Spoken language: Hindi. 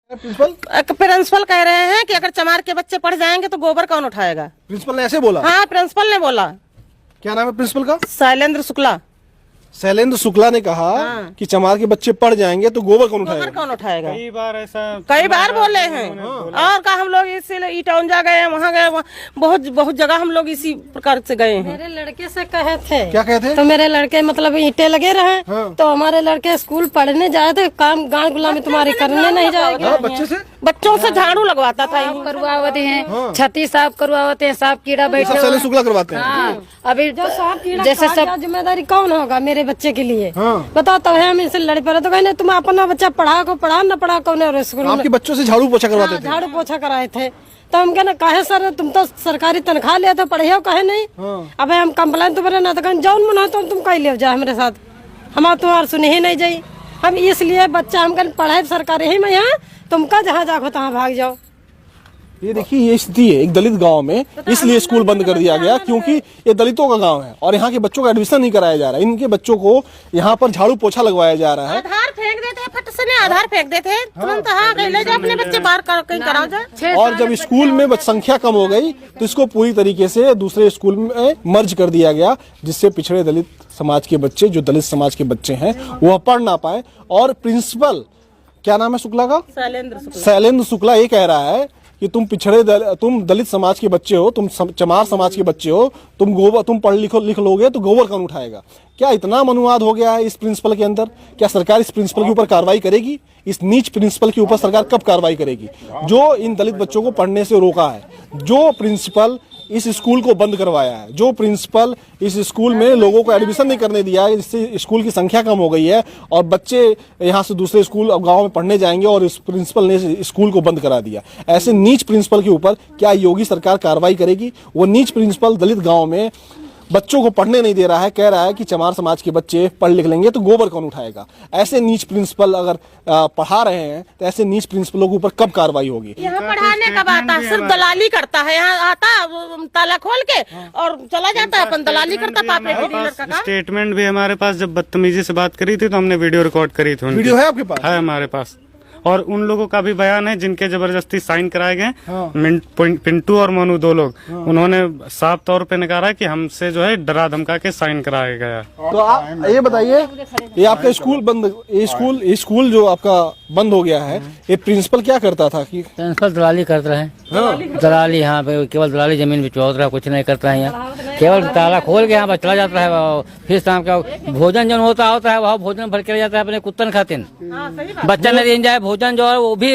प्रिंसिपल कह रहे हैं कि अगर चमार के बच्चे पढ़ जाएंगे तो गोबर कौन उठाएगा। प्रिंसिपल ने ऐसे बोला? हाँ, प्रिंसिपल ने बोला। क्या नाम है प्रिंसिपल का? शैलेंद्र शुक्ला। शैलेंद्र शुक्ला ने कहा कि चमार के बच्चे पढ़ जाएंगे तो गोबर कौन उठाएगा? कौन उठाएगा? कई बार बोले हैं। और का हम लोग इसीलिए ईटाउन जा गए, वहाँ गए, बहुत जगह हम लोग इसी प्रकार से गए हैं। मेरे लड़के से कहे थे। क्या कहे थे? तो मेरे लड़के मतलब ईंटे लगे रहे। तो हमारे लड़के स्कूल पढ़ने जाए थे, काम गाँव गुलामी तुम्हारी करने नहीं जाएगी। बच्चों से झाड़ू लगवाता था, करवाते हैं, छती साफ करवाते हैं, साफ कीड़ा बैठे शैलेंद्र शुक्ला करवाते हैं। अभी जो साफ कीड़ा जैसे सब जिम्मेदारी कौन होगा मेरे बच्चे के लिए? बताओ। तो हम इनसे लड़ पड़े तो कहने तुम अपना बच्चा पढ़ा न पढ़ा कौन स्कूल। आपके बच्चों से झाड़ू पोछा करवाते थे? झाड़ू पोछा कराए थे। तो हम कहना कहे सर तुम तो सरकारी तनख्वाह ले तो पढ़े हो कहे नहीं। अब हम कंप्लेन तुम्हारे ना तो जौन मन हो तो तुम कहीं ले जाए हमारे साथ, हम तुम्हारे सुने ही नहीं जाये। हम इसलिए बच्चा हम कहीं पढ़ाए सरकारी ही में यहाँ, तुमका जहाँ जाओ तहाँ भाग जाओ। ये देखिए ये स्थिति है एक दलित गांव में, इसलिए स्कूल बंद कर दिया गया क्योंकि ये दलितों का गांव है और यहाँ के बच्चों का एडमिशन नहीं कराया जा रहा है। इनके बच्चों को यहाँ पर झाड़ू पोछा लगवाया जा रहा है। आधार फेंक देते हैं, फट से आधार फेंक देते हैं तुरंत। हाँ, ले जाओ अपने बच्चे बाहर कहीं कराओ जाए। और जब स्कूल में संख्या कम हो गई तो इसको पूरी तरीके से दूसरे स्कूल में मर्ज कर दिया गया, जिससे पिछड़े दलित समाज के बच्चे, जो दलित समाज के बच्चे हैं, वह पढ़ ना पाए। और प्रिंसिपल, क्या नाम है शुक्ला का? शैलेंद्र शुक्ला ये कह रहा है कि तुम दलित समाज के बच्चे हो, तुम चमार समाज के बच्चे हो, तुम पढ़ लिख लोगे तो गोबर कौन उठाएगा। क्या इतना मनुवाद हो गया है इस प्रिंसिपल के अंदर? क्या सरकार इस प्रिंसिपल के ऊपर कार्रवाई करेगी? इस नीच प्रिंसिपल के ऊपर सरकार कब कार्रवाई करेगी जो इन दलित बच्चों को पढ़ने से रोका है? जो प्रिंसिपल इस स्कूल को बंद करवाया है, जो प्रिंसिपल इस स्कूल में लोगों को एडमिशन नहीं करने दिया है, जिससे स्कूल की संख्या कम हो गई है और बच्चे यहाँ से दूसरे स्कूल अब गांव में पढ़ने जाएंगे और इस प्रिंसिपल ने स्कूल को बंद करा दिया। ऐसे नीच प्रिंसिपल के ऊपर क्या योगी सरकार कार्रवाई करेगी? वो नीच प्रिंसिपल दलित गाँव में बच्चों को पढ़ने नहीं दे रहा है, कह रहा है कि चमार समाज के बच्चे पढ़ लिख लेंगे तो गोबर कौन उठाएगा। ऐसे नीच प्रिंसिपल अगर पढ़ा रहे हैं तो ऐसे नीच प्रिंसिपलों के ऊपर कब कार्रवाई होगी? यहाँ पढ़ाने कब आता है? सिर्फ दलाली करता है। यहाँ आता ताला खोल के और चला जाता है, अपन दलाली करता। स्टेटमेंट भी हमारे पास, जब बदतमीजी से बात करी थी तो हमने वीडियो रिकॉर्ड करी थी। वीडियो है आपके पास? है हमारे पास। और उन लोगों का भी बयान है जिनके जबरदस्ती साइन कराए गए। पिंटू और मनु, दो लोग, उन्होंने साफ तौर पे नकारा कि हमसे जो है डरा धमका के साइन कराया गया। तो आप ये बताइए, ये आपका स्कूल बंद, ये स्कूल जो आपका बंद हो गया है, ये प्रिंसिपल क्या करता था? कि प्रिंसिपल दलाली करता है। दलाली यहाँ पे केवल दलाली जमीन भी चौध रहा, कुछ नहीं करता है। यहाँ केवल ताला खोल के यहाँ पर चला जाता है। फिर शाम का भोजन जो होता है वह भोजन भर के ले जाता है अपने कुत्तन खातिर। बच्चा नहीं जाए भोजन जो है वो भी